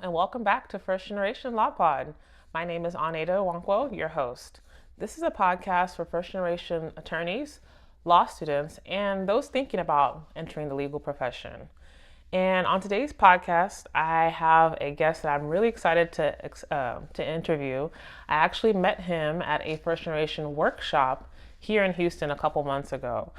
and welcome back to First Generation Law Pod. My name is Aneda Wankwo, your host. This is a podcast for first generation attorneys, law students, and those thinking about entering the legal profession. And on today's podcast, I have a guest that I'm really excited to interview. I actually met him at a first generation workshop here in Houston a couple months ago.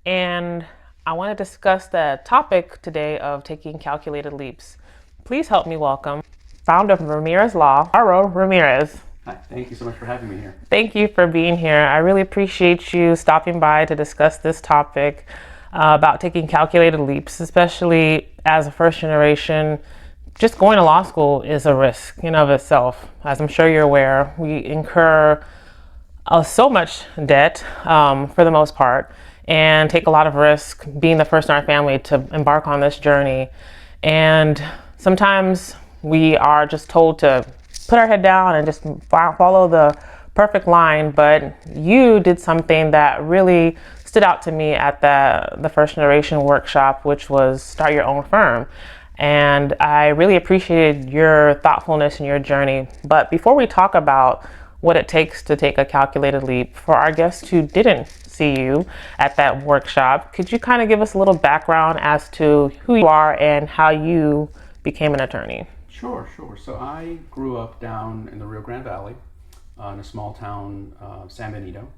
And I want to discuss the topic today of taking calculated leaps. Please help me welcome founder of Ramirez Law, Mauro Ramirez. Hi, thank you so much for having me here. Thank you for being here. I really appreciate you stopping by to discuss this topic about taking calculated leaps, especially as a first generation. Just going to law school is a risk in of itself. As I'm sure you're aware, we incur so much debt for the most part and take a lot of risk being the first in our family to embark on this journey. And sometimes we are just told to put our head down and just follow the perfect line, but you did something that really stood out to me at the first generation workshop, which was start your own firm. And I really appreciated your thoughtfulness and your journey. But before we talk about what it takes to take a calculated leap, for our guests who didn't see you at that workshop, could you kind of give us a little background as to who you are and how you became an attorney? Sure. So I grew up down in the Rio Grande Valley in a small town, San Benito.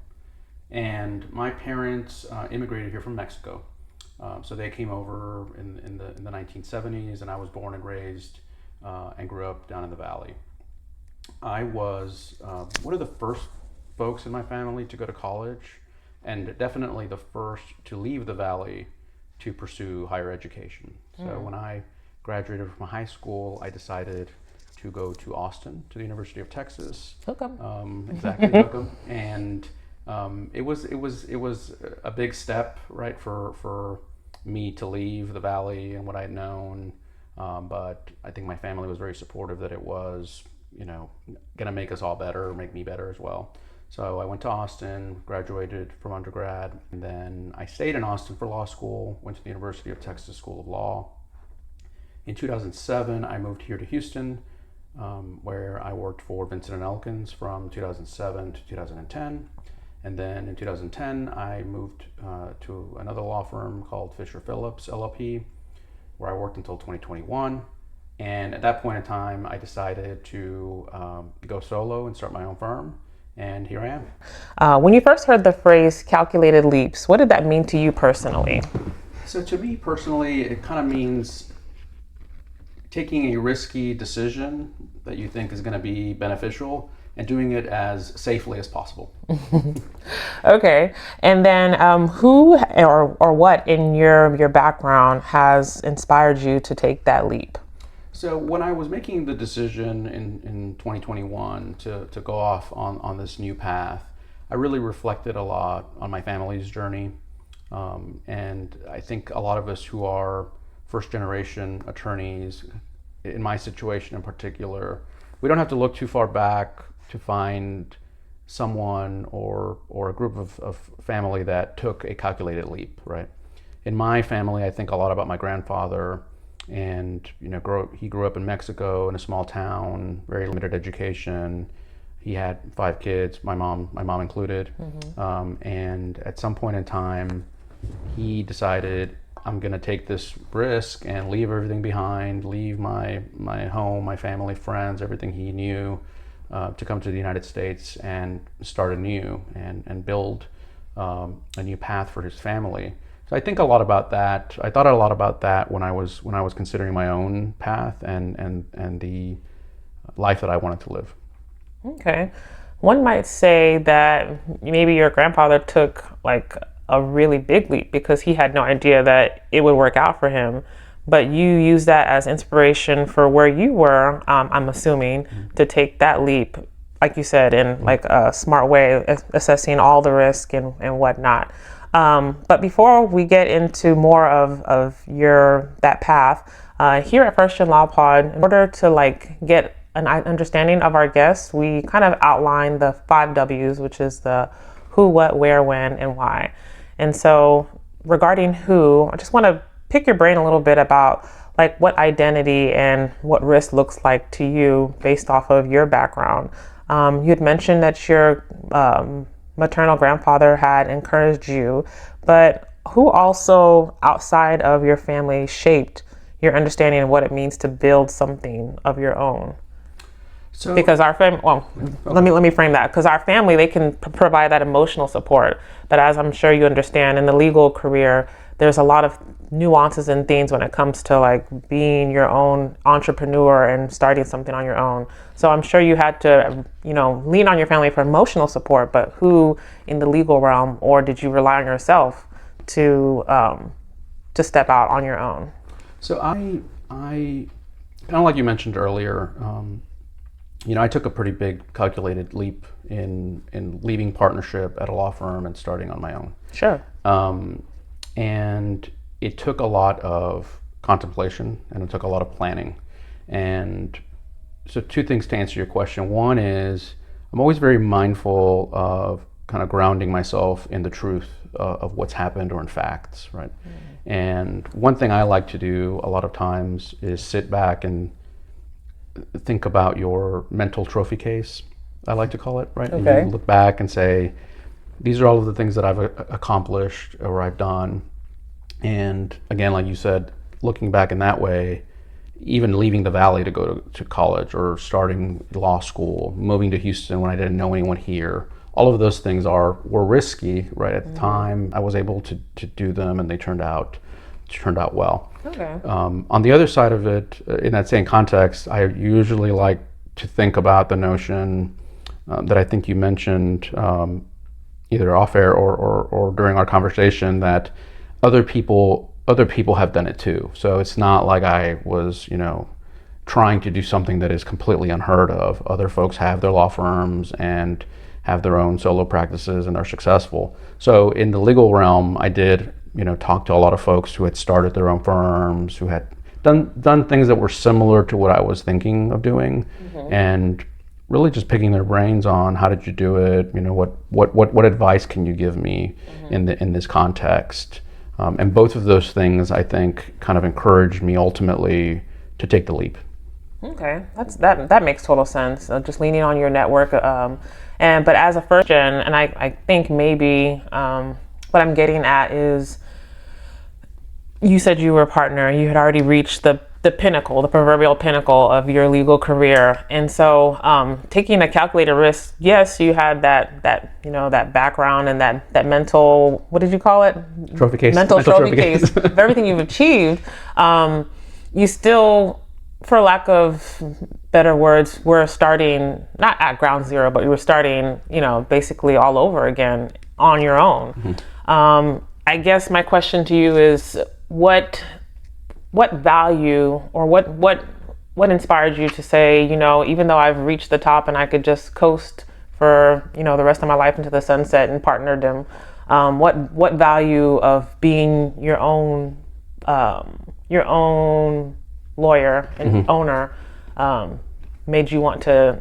And my parents immigrated here from Mexico. So they came over in the 1970s, and I was born and raised and grew up down in the valley. I was one of the first folks in my family to go to college, and definitely the first to leave the valley to pursue higher education. So when I graduated from high school, I decided to go to Austin, to the University of Texas. Hook 'em. Exactly, hook 'em. And it was a big step, right, for me to leave the valley and what I had known. But I think my family was very supportive that it was, gonna make us all better, make me better as well. So I went to Austin, graduated from undergrad, and then I stayed in Austin for law school, went to the University of Texas School of Law. In 2007, I moved here to Houston, where I worked for Vincent & Elkins from 2007 to 2010. And then in 2010, I moved to another law firm called Fisher Phillips LLP, where I worked until 2021. And at that point in time, I decided to go solo and start my own firm. And here I am. When you first heard the phrase calculated leaps, what did that mean to you personally? So to me personally, it kind of means taking a risky decision that you think is going to be beneficial and doing it as safely as possible. Okay. And then who or what in your background has inspired you to take that leap? So when I was making the decision in 2021 to go off on this new path, I really reflected a lot on my family's journey. And I think a lot of us who are first generation attorneys, in my situation in particular, we don't have to look too far back to find someone or a group of family that took a calculated leap, right? In my family, I think a lot about my grandfather, and he grew up in Mexico in a small town, very limited education. He had 5 kids, my mom included. And at some point in time, he decided, I'm going to take this risk and leave everything behind, leave my home, my family, friends, everything he knew, to come to the United States and start anew and build a new path for his family. So I think a lot about that. I thought a lot about that when I was considering my own path and the life that I wanted to live. Okay. One might say that maybe your grandfather took like a really big leap because he had no idea that it would work out for him. But you use that as inspiration for where you were, I'm assuming, to take that leap, like you said, in like a smart way, assessing all the risk and whatnot. But before we get into more of that path, here at First Gen Law Pod, in order to get an understanding of our guests, we kind of outline the 5 W's, which is the who, what, where, when, and why. And so regarding who, I just want to pick your brain a little bit about like what identity and what risk looks like to you based off of your background. You had mentioned that your maternal grandfather had encouraged you, but who also outside of your family shaped your understanding of what it means to build something of your own? So, Because our family, well, let me frame that. Because our family, they can provide that emotional support. But as I'm sure you understand, in the legal career, there's a lot of nuances and things when it comes to like being your own entrepreneur and starting something on your own. So I'm sure you had to, lean on your family for emotional support. But who in the legal realm, or did you rely on yourself to step out on your own? so I kind of like you mentioned earlier. I took a pretty big calculated leap in leaving partnership at a law firm and starting on my own. Sure. And it took a lot of contemplation and it took a lot of planning. And so two things to answer your question. One is I'm always very mindful of kind of grounding myself in the truth of what's happened or in facts, right? Mm-hmm. And one thing I like to do a lot of times is sit back and think about your mental trophy case, I like to call it, right? Okay. And you look back and say, these are all of the things that I've accomplished or I've done. And again, like you said, looking back in that way, even leaving the Valley to go to college or starting law school, moving to Houston when I didn't know anyone here, all of those things were risky, right? At the time, I was able to do them and they turned out well. Okay. On the other side of it, in that same context, I usually like to think about the notion that I think you mentioned either off air or during our conversation, that other people have done it too. So it's not like I was, trying to do something that is completely unheard of. Other folks have their law firms and have their own solo practices and are successful. So in the legal realm, I did talk to a lot of folks who had started their own firms, who had done things that were similar to what I was thinking of doing, mm-hmm. and really just picking their brains on how did you do it? What advice can you give me, mm-hmm. in this context? And both of those things, I think, kind of encouraged me ultimately to take the leap. Okay, that makes total sense. Just leaning on your network, but as a first gen, and I think maybe what I'm getting at is, you said you were a partner. You had already reached the pinnacle, the proverbial pinnacle of your legal career, and so taking a calculated risk. Yes, you had that background and that mental, what did you call it? Trophy case. Mental trophy case of everything you've achieved. You still, for lack of better words, were starting not at ground zero, but you were starting, basically all over again on your own. Mm-hmm. I guess my question to you is, what value or what inspired you to say, even though I've reached the top and I could just coast for, the rest of my life into the sunset and partnerdom, what value of being your own lawyer and mm-hmm. owner made you want to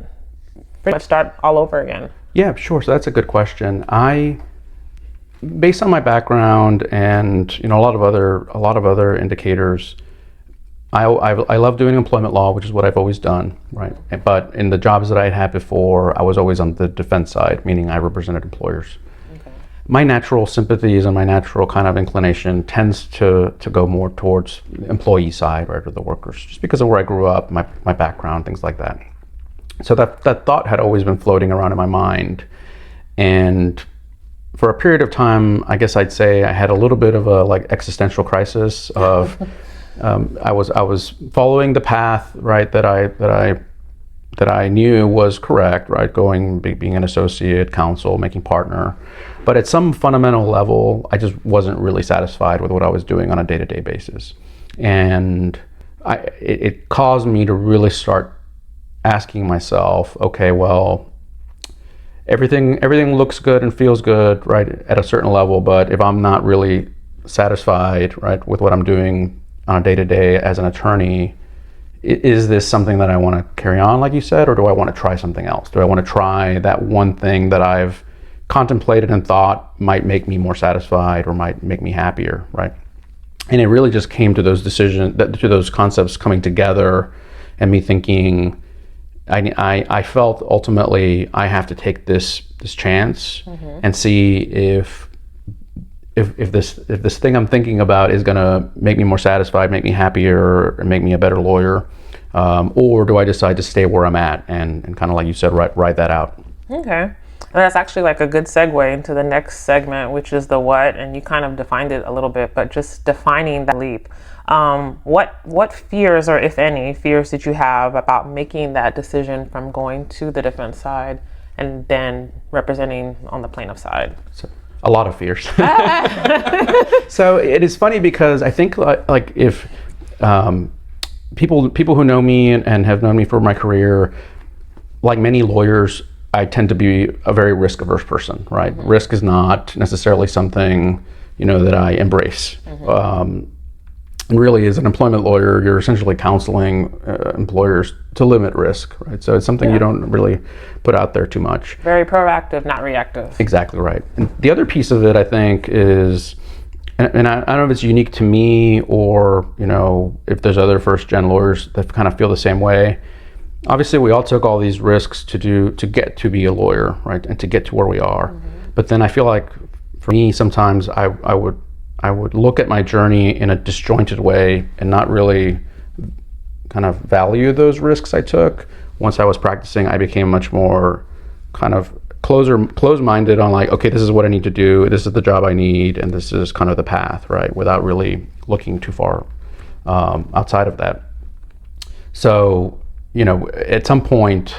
pretty much start all over again? Yeah, sure. So that's a good question. Based on my background and a lot of other indicators, I love doing employment law, which is what I've always done, right? But in the jobs that I had before, I was always on the defense side, meaning I represented employers. Okay. My natural sympathies and my natural kind of inclination tends to go more towards the employee side, right, or the workers, just because of where I grew up, my background, things like that. So that thought had always been floating around in my mind, and for a period of time, I guess I'd say I had a little bit of a existential crisis of I was following the path, right, that I knew was correct, right, being an associate counsel, making partner, but at some fundamental level, I just wasn't really satisfied with what I was doing on a day-to-day basis, and it caused me to really start asking myself, okay, well, everything looks good and feels good, right, at a certain level, but if I'm not really satisfied, right, with what I'm doing on a day-to-day as an attorney, is this something that I want to carry on, like you said, or do I want to try something else? Do I want to try that one thing that I've contemplated and thought might make me more satisfied or might make me happier, right? And it really just came to those to those concepts coming together, and me thinking, I felt ultimately I have to take this chance and see if this thing I'm thinking about is going to make me more satisfied, make me happier, or make me a better lawyer, or do I decide to stay where I'm at and kind of like you said, ride that out. Okay. And that's actually like a good segue into the next segment, which is the what, and you kind of defined it a little bit, but just defining that leap. What fears, or if any fears, did you have about making that decision from going to the defense side and then representing on the plaintiff side? So, a lot of fears. So it is funny because I think like if people who know me and have known me for my career, like many lawyers, I tend to be a very risk-averse person, right? Risk is not necessarily something, that I embrace. And really, as an employment lawyer, you're essentially counseling employers to limit risk, right? So it's something you don't really put out there too much. Very proactive, not reactive. Exactly right. And the other piece of it, I think, is, and I don't know if it's unique to me or, if there's other first-gen lawyers that kind of feel the same way. Obviously, we all took all these risks to get to be a lawyer, right, and to get to where we are. But then I feel like, for me, sometimes I would look at my journey in a disjointed way and not really kind of value those risks I took. Once I was practicing, I became much more kind of close-minded on like, okay, this is what I need to do, this is the job I need, and this is kind of the path, right, without really looking too far outside of that. So, at some point,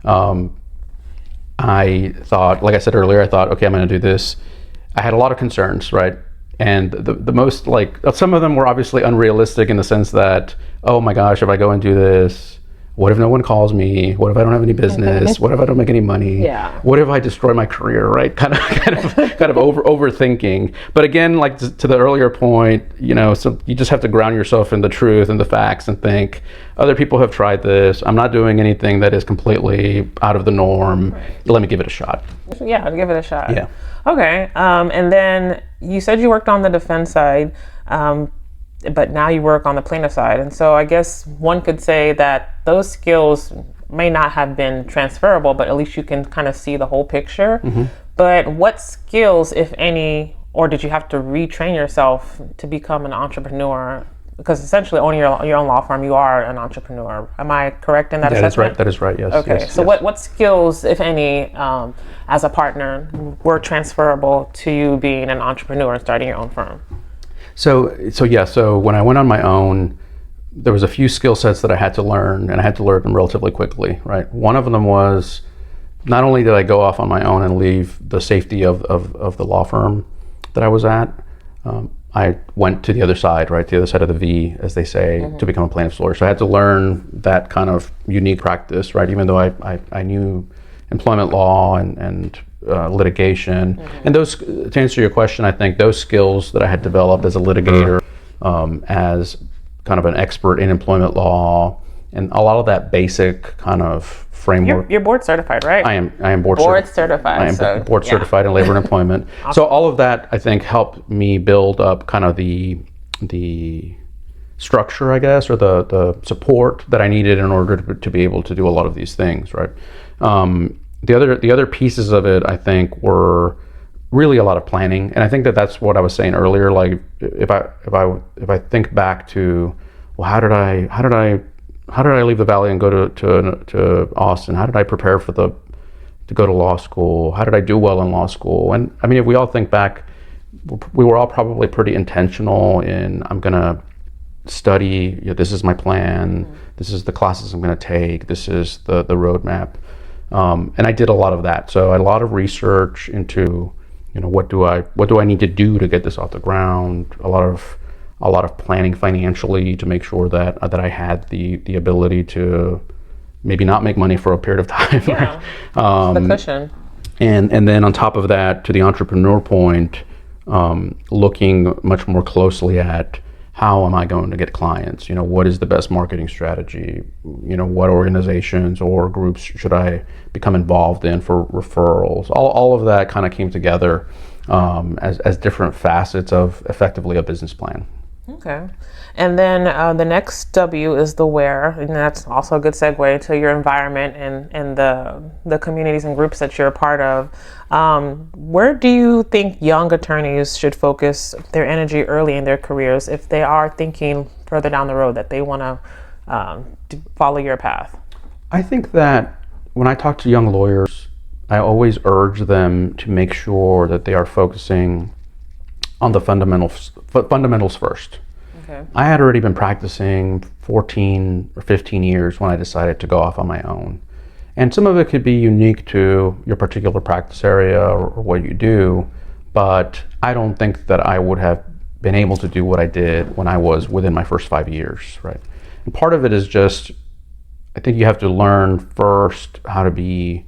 I thought, like I said earlier, okay, I'm going to do this. I had a lot of concerns, right? And the most, like, some of them were obviously unrealistic in the sense that, oh my gosh, if I go and do this, what if no one calls me? What if I don't have any business? What if I don't make any money? Yeah. What if I destroy my career, right? Kind of overthinking. But again, like to the earlier point, so you just have to ground yourself in the truth and the facts and think, other people have tried this. I'm not doing anything that is completely out of the norm. Right. Let me give it a shot. Yeah, give it a shot. Yeah. Okay. And then you said you worked on the defense side, but now you work on the plaintiff side. And so I guess one could say that those skills may not have been transferable, but at least you can kind of see the whole picture. But what skills, if any, or did you have to retrain yourself to become an entrepreneur? Because essentially owning your own law firm, you are an entrepreneur. Am I correct in that assessment? That is right, yes. Okay, yes, so yes. What skills, if any, as a partner, were transferable to you being an entrepreneur and starting your own firm? So when I went on my own, there was a few skill sets that I had to learn, and I had to learn them relatively quickly, right? One of them was, not only did I go off on my own and leave the safety of the law firm that I was at, I went to the other side, right? The other side of the V, as they say, to become a plaintiff's lawyer. So I had to learn that kind of unique practice, right? Even though I knew employment law and litigation. And those, to answer your question, I think those skills that I had developed as a litigator, as kind of an expert in employment law, and a lot of that basic kind of framework. You're board certified, right? I am board certified. I am board certified in labor and employment. Awesome. So all of that, I think, helped me build up kind of the structure, I guess, or the support that I needed in order to be able to do a lot of these things, right? The other pieces of it, I think, were really a lot of planning, and I think that's what I was saying earlier. Like, if I think back to, well, how did I leave the Valley and go to Austin? How did I prepare to go to law school? How did I do well in law school? And I mean, if we all think back, we were all probably pretty intentional in, I'm gonna study, this is my plan, this is the classes I'm gonna take, this is the roadmap. And I did a lot of that. So I had a lot of research into, what do I need to do to get this off the ground? A lot of planning financially to make sure that I had the ability to maybe not make money for a period of time. Yeah. Right? The cushion. And then on top of that, to the entrepreneur point, looking much more closely at, how am I going to get clients? What is the best marketing strategy? What organizations or groups should I become involved in for referrals? All of that kind of came together as different facets of effectively a business plan. Okay. And then the next W is the where, and that's also a good segue to your environment and the communities and groups that you're a part of. Where do you think young attorneys should focus their energy early in their careers if they are thinking further down the road that they want to follow your path? I think that when I talk to young lawyers, I always urge them to make sure that they are focusing on the fundamentals first. Okay. I had already been practicing 14 or 15 years when I decided to go off on my own. And some of it could be unique to your particular practice area or what you do, but I don't think that I would have been able to do what I did when I was within my first 5 years, right? And part of it is just, I think you have to learn first how to be,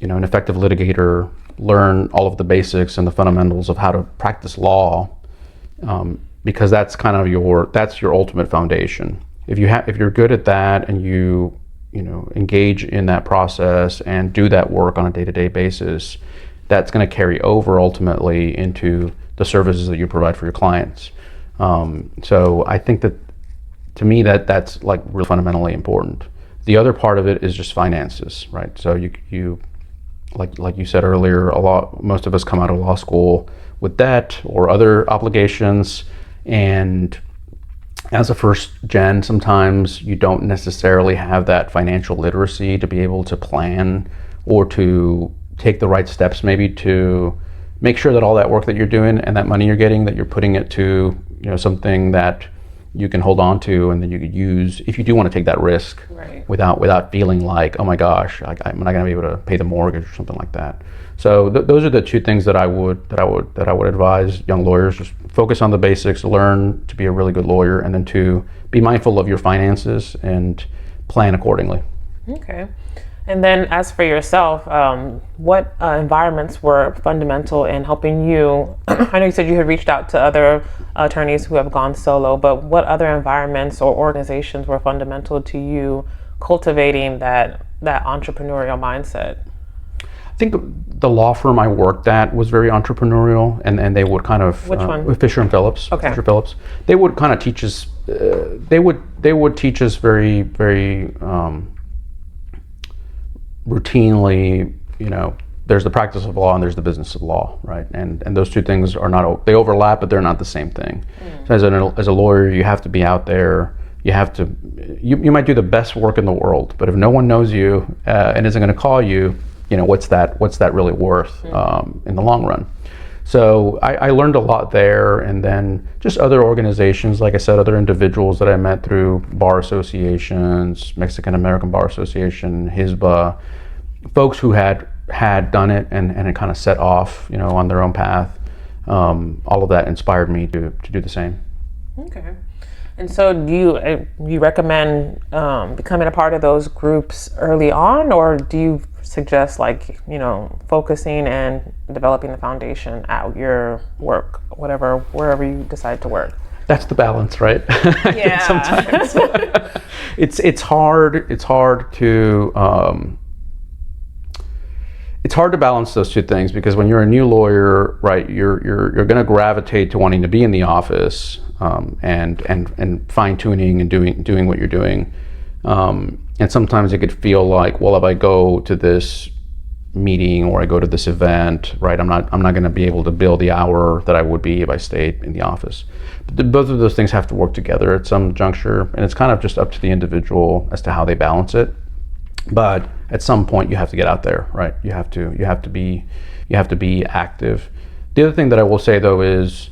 an effective litigator, learn all of the basics and the fundamentals of how to practice law, because that's kind of your ultimate foundation. If you're good at that and you engage in that process and do that work on a day-to-day basis, that's going to carry over ultimately into the services that you provide for your clients. So I think that, to me, that's like really fundamentally important. The other part of it is just finances, right? So you like you said earlier, most of us come out of law school with debt or other obligations, and as a first gen, sometimes you don't necessarily have that financial literacy to be able to plan or to take the right steps, maybe to make sure that all that work that you're doing and that money you're getting, that you're putting it to something that you can hold on to and then you could use if you do want to take that risk, right, without feeling like, oh my gosh, I'm not going to be able to pay the mortgage or something like that. So those are the two things that I would advise young lawyers: just focus on the basics, learn to be a really good lawyer, and then to be mindful of your finances and plan accordingly. Okay. And then as for yourself, what environments were fundamental in helping you? I know you said you had reached out to other attorneys who have gone solo, but what other environments or organizations were fundamental to you cultivating that entrepreneurial mindset? I think the law firm I worked at was very entrepreneurial, and they would kind of Which one? Fisher and Phillips. Okay. Fisher Phillips. They would kind of teach us. They would teach us very very routinely. There's the practice of law and there's the business of law, right? And those two things are not, they overlap, but they're not the same thing. So as a lawyer, you have to be out there. You have to. You might do the best work in the world, but if no one knows you and isn't going to call you, what's that really worth in the long run? So I learned a lot there, and then just other organizations, like I said, other individuals that I met through bar associations, Mexican American Bar Association, HISBA, folks who had done it and it kind of set off, on their own path. All of that inspired me to do the same. Okay. And so do you recommend becoming a part of those groups early on, or do you suggest focusing and developing the foundation at your work, wherever you decide to work? That's the balance, right? Yeah. Sometimes it's hard to balance those two things, because when you're a new lawyer, right, you're going to gravitate to wanting to be in the office and fine tuning and doing what you're doing. And sometimes it could feel like, well, if I go to this meeting or I go to this event, right, I'm not going to be able to bill the hour that I would be if I stayed in the office. But both of those things have to work together at some juncture, and it's kind of just up to the individual as to how they balance it. But at some point, you have to get out there, right? You have to be active. The other thing that I will say, though, is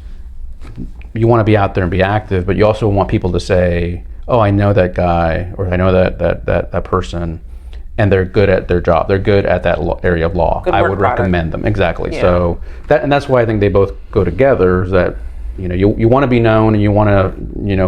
you want to be out there and be active, but you also want people to say, oh, I know that guy, or I know that person, and they're good at their job. They're good at that area of law. I would recommend them. Exactly. Yeah. So that's why I think they both go together, is that you want to be known, and you want to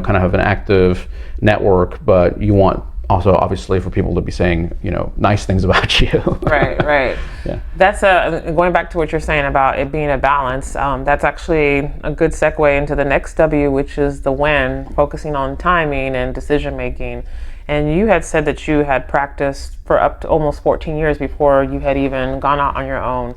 kind of have an active network, but you want also obviously for people to be saying nice things about you. Right. Yeah. That's going back to what you're saying about it being a balance. That's actually a good segue into the next W, which is the when, focusing on timing and decision making. And you had said that you had practiced for up to almost 14 years before you had even gone out on your own.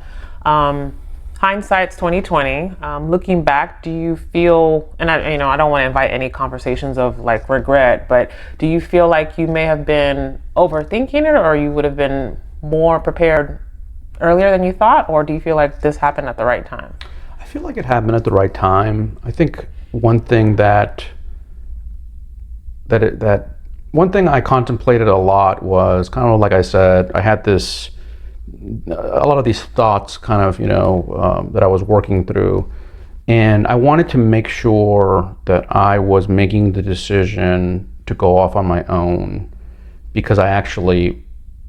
hindsight's 2020. Looking back, do you feel, and I don't want to invite any conversations of like regret, but do you feel like you may have been overthinking it, or you would have been more prepared earlier than you thought, or do you feel like this happened at the right time? I feel like it happened at the right time. I think one thing one thing I contemplated a lot was kind of like I said, I had a lot of these thoughts kind of, that I was working through. And I wanted to make sure that I was making the decision to go off on my own because I actually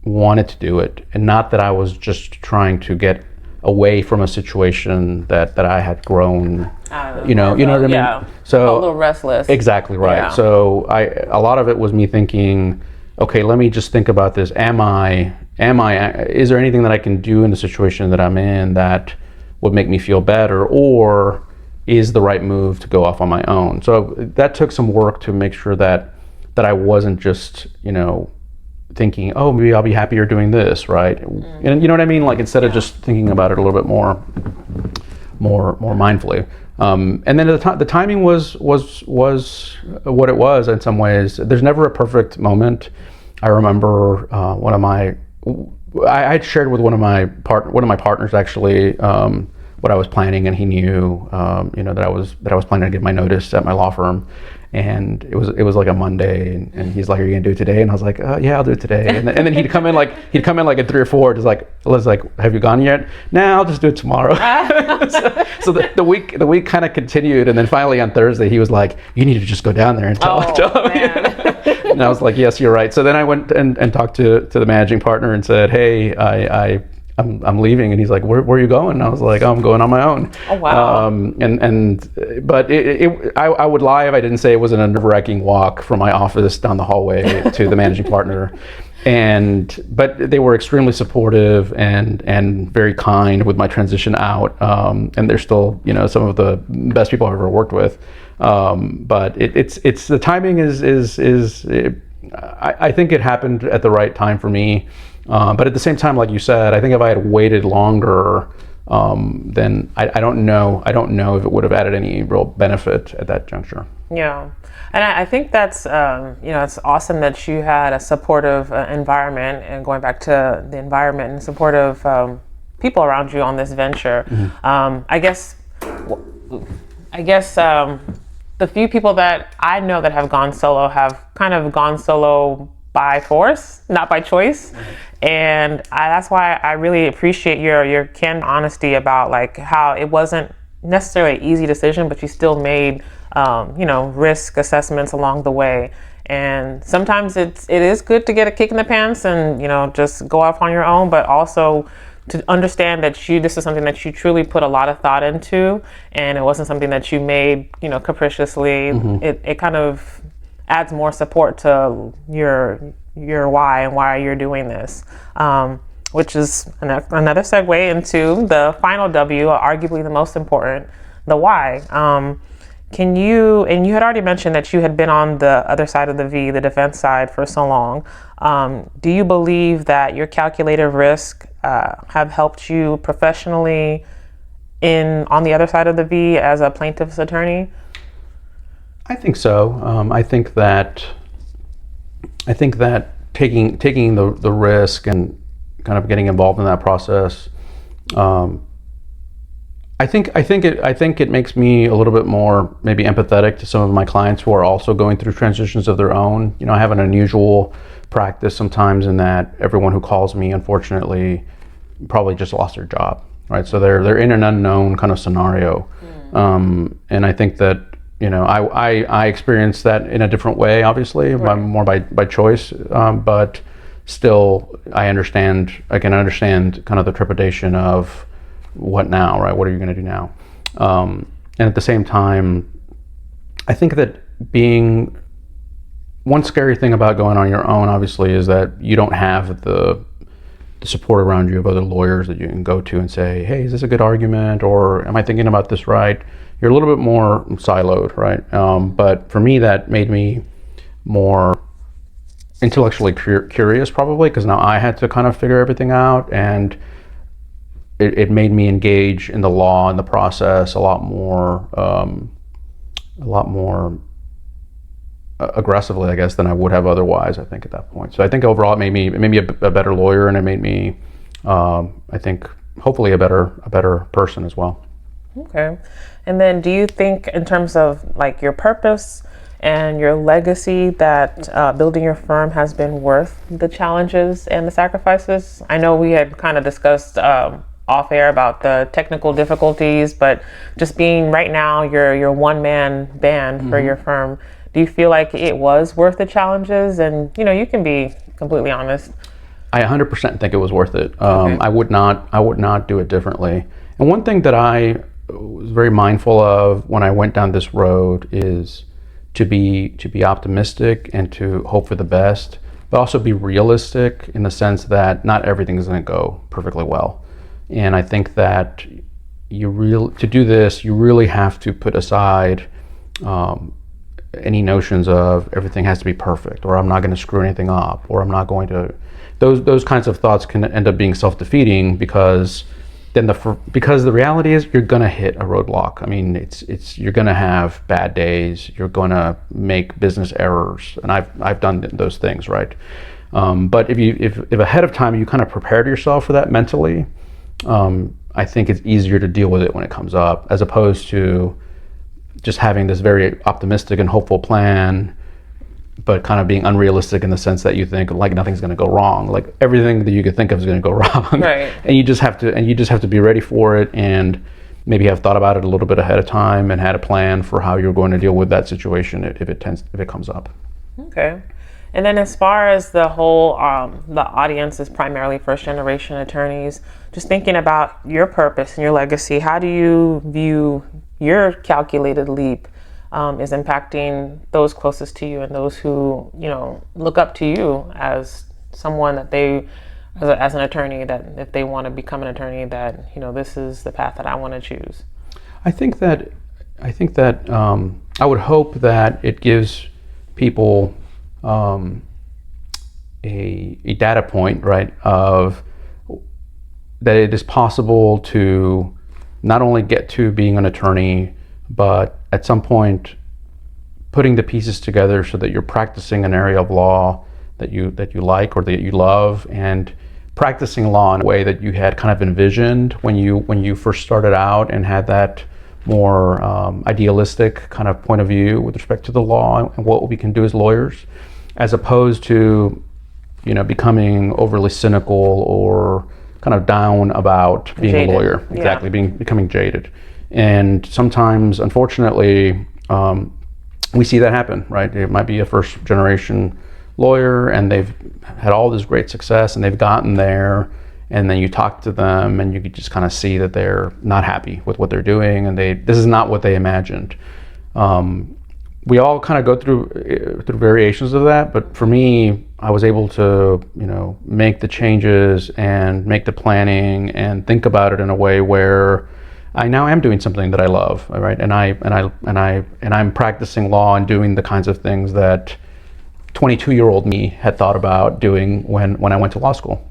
wanted to do it, and not that I was just trying to get away from a situation that I had grown, you know what I mean? Yeah. So a little restless. Exactly right. Yeah. So a lot of it was me thinking, okay, let me just think about this. Is there anything that I can do in the situation that I'm in that would make me feel better, or is the right move to go off on my own? So that took some work to make sure that I wasn't just, thinking, oh, maybe I'll be happier doing this, right? And you know what I mean? Like, instead of just thinking about it a little bit more mindfully. And then the timing was what it was in some ways. There's never a perfect moment. I remember I had shared with one of my partners actually what I was planning, and he knew that I was planning to give my notice at my law firm. And it was like a Monday, and he's like, "Are you gonna do it today?" And I was like, "Yeah, I'll do it today." And then he'd come in like at 3 or 4, just like, "Liz, like, have you gone yet?" "No, I'll just do it tomorrow." so the week kind of continued, and then finally on Thursday he was like, "You need to just go down there and tell him." And I was like, "Yes, you're right." So then I went and talked to the managing partner and said, "Hey, I'm leaving," and he's like, "Where are you going?" And I was like, "Oh, I'm going on my own." Oh, wow. But I would lie if I didn't say it was a nerve-wracking walk from my office down the hallway to the managing partner. But they were extremely supportive and very kind with my transition out. And they're still, some of the best people I've ever worked with. But it's the timing I think it happened at the right time for me. But at the same time, like you said, I think if I had waited longer, then I don't know if it would have added any real benefit at that juncture. Yeah. And I think that's, it's awesome that you had a supportive environment, and going back to the environment and supportive people around you on this venture. Mm-hmm. I guess the few people that I know that have gone solo have kind of gone solo by force, not by choice. Mm-hmm. And that's why I really appreciate your candid honesty about like how it wasn't necessarily an easy decision, but you still made risk assessments along the way. And sometimes it is good to get a kick in the pants and just go off on your own, but also to understand that this is something that you truly put a lot of thought into, and it wasn't something that you made capriciously. Mm-hmm. It kind of adds more support to your why and why you're doing this, which is another segue into the final W, arguably the most important, the why. And you had already mentioned that you had been on the other side of the V, the defense side, for so long. Do you believe that your calculated risk have helped you professionally on the other side of the V as a plaintiff's attorney? I think so. I think that taking the risk and kind of getting involved in that process, I think it makes me a little bit more maybe empathetic to some of my clients who are also going through transitions of their own. I have an unusual practice sometimes in that everyone who calls me, unfortunately, probably just lost their job, right? So they're in an unknown kind of scenario, and I think that I experience that in a different way, obviously, right. More by choice, but still I can understand kind of the trepidation of what now, right? What are you going to do now? And at the same time, I think that one scary thing about going on your own, obviously, is that you don't have the support around you of other lawyers that you can go to and say, hey, is this a good argument? Or am I thinking about this right? You're a little bit more siloed, right? But for me, that made me more intellectually curious, probably, because now I had to kind of figure everything out. And it made me engage in the law and the process a lot more aggressively, I guess, than I would have otherwise, I think, at that point. So I think overall it made me a better lawyer, and it made me, I think, hopefully a better person as well. Okay. And then do you think, in terms of like your purpose and your legacy, that building your firm has been worth the challenges and the sacrifices? I know we had kind of discussed off air about the technical difficulties, but just being right now your one-man band for your firm, do you feel like it was worth the challenges? And you can be completely honest. I 100% think it was worth it. Okay. I would not do it differently. And one thing that I was very mindful of when I went down this road is to be optimistic and to hope for the best, but also be realistic in the sense that not everything is going to go perfectly well. And I think that to do this, you really have to put aside any notions of everything has to be perfect, or I'm not going to screw anything up, or I'm not going to. Those kinds of thoughts can end up being self-defeating, because the reality is you're going to hit a roadblock. I mean, you're going to have bad days. You're going to make business errors, and I've done those things, right? But if ahead of time you kind of prepared yourself for that mentally, I think it's easier to deal with it when it comes up, as opposed to just having this very optimistic and hopeful plan, but kind of being unrealistic in the sense that you think like nothing's going to go wrong, like everything that you could think of is going to go wrong. Right. And you just have to be ready for it, and maybe have thought about it a little bit ahead of time and had a plan for how you're going to deal with that situation if it comes up. Okay. And then as far as the whole, the audience is primarily first generation attorneys, just thinking about your purpose and your legacy, how do you view your calculated leap is impacting those closest to you and those who, look up to you as someone that they, as an attorney, that if they want to become an attorney, that, this is the path that I want to choose? I think that I would hope that it gives people a data point, right, of that it is possible to not only get to being an attorney, but at some point putting the pieces together so that you're practicing an area of law that you like or that you love, and practicing law in a way that you had kind of envisioned when you first started out and had that more idealistic kind of point of view with respect to the law and what we can do as lawyers, as opposed to becoming overly cynical or kind of down about being jaded. A lawyer. Exactly, Yeah. becoming jaded. And sometimes, unfortunately, we see that happen, right? It might be a first generation lawyer and they've had all this great success and they've gotten there, and then you talk to them and you could just kind of see that they're not happy with what they're doing, and this is not what they imagined. We all kind of go through variations of that, but for me, I was able to make the changes and make the planning and think about it in a way where I now am doing something that I love, right? And I'm practicing law and doing the kinds of things that 22-year-old me had thought about doing when I went to law school.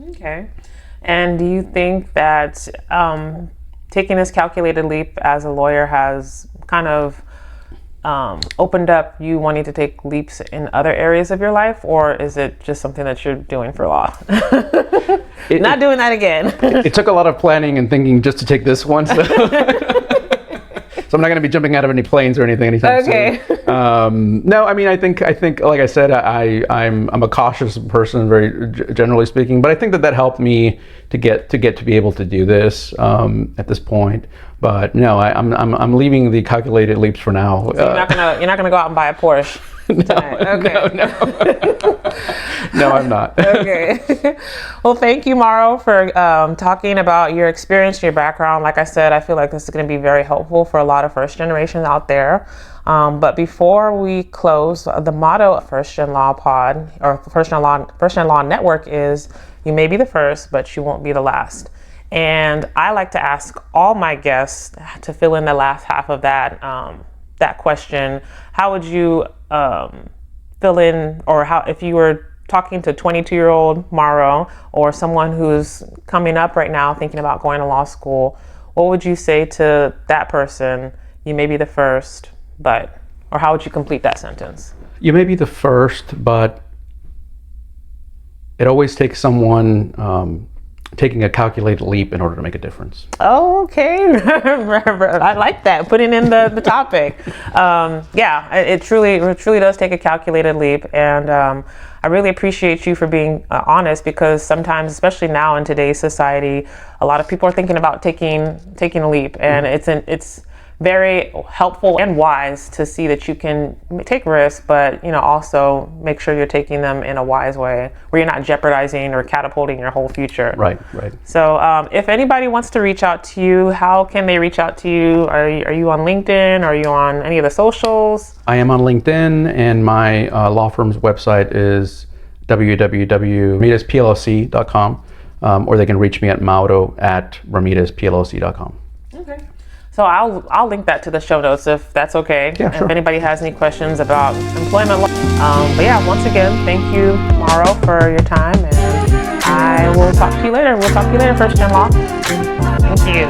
Okay. And do you think that taking this calculated leap as a lawyer has kind of opened up you wanting to take leaps in other areas of your life, or is it just something that you're doing for law? Not doing that again. It took a lot of planning and thinking just to take this one. So I'm not going to be jumping out of any planes or anything anytime soon. No, I mean, I think, like I said, I'm a cautious person, very generally speaking. But I think that helped me to get to be able to do this at this point. But no, I'm leaving the calculated leaps for now. So you're not gonna go out and buy a Porsche tonight. No, I'm not. Okay. Well, thank you, Mauro, for talking about your experience, your background. Like I said, I feel like this is going to be very helpful for a lot of first generations out there. But before we close, the motto of First Gen Law Pod, or First Gen Law Network, is you may be the first, but you won't be the last. And I like to ask all my guests to fill in the last half of that that question. How would you fill in, or how, if you were talking to 22-year-old Mauro or someone who's coming up right now thinking about going to law school, what would you say to that person? You may be the first, but, or how would you complete that sentence? You may be the first, but it always takes someone taking a calculated leap in order to make a difference. Okay, I like that. Putting in the topic. Yeah, it truly does take a calculated leap, and I really appreciate you for being honest, because sometimes, especially now in today's society, a lot of people are thinking about taking a leap, and it's very helpful and wise to see that you can take risks, but also make sure you're taking them in a wise way where you're not jeopardizing or catapulting your whole future. Right. So if anybody wants to reach out to you, how can they reach out to you? Are you on LinkedIn? Are you on any of the socials? I am on LinkedIn, and my law firm's website is www.ramirezplc.com, or they can reach me at mauro@ramirezplc.com. Okay. So I'll link that to the show notes if that's okay. Yeah, sure. If anybody has any questions about employment law. But yeah, once again, thank you, Mauro, for your time, and I will talk to you later. We'll talk to you later, First Gen Law. Thank you.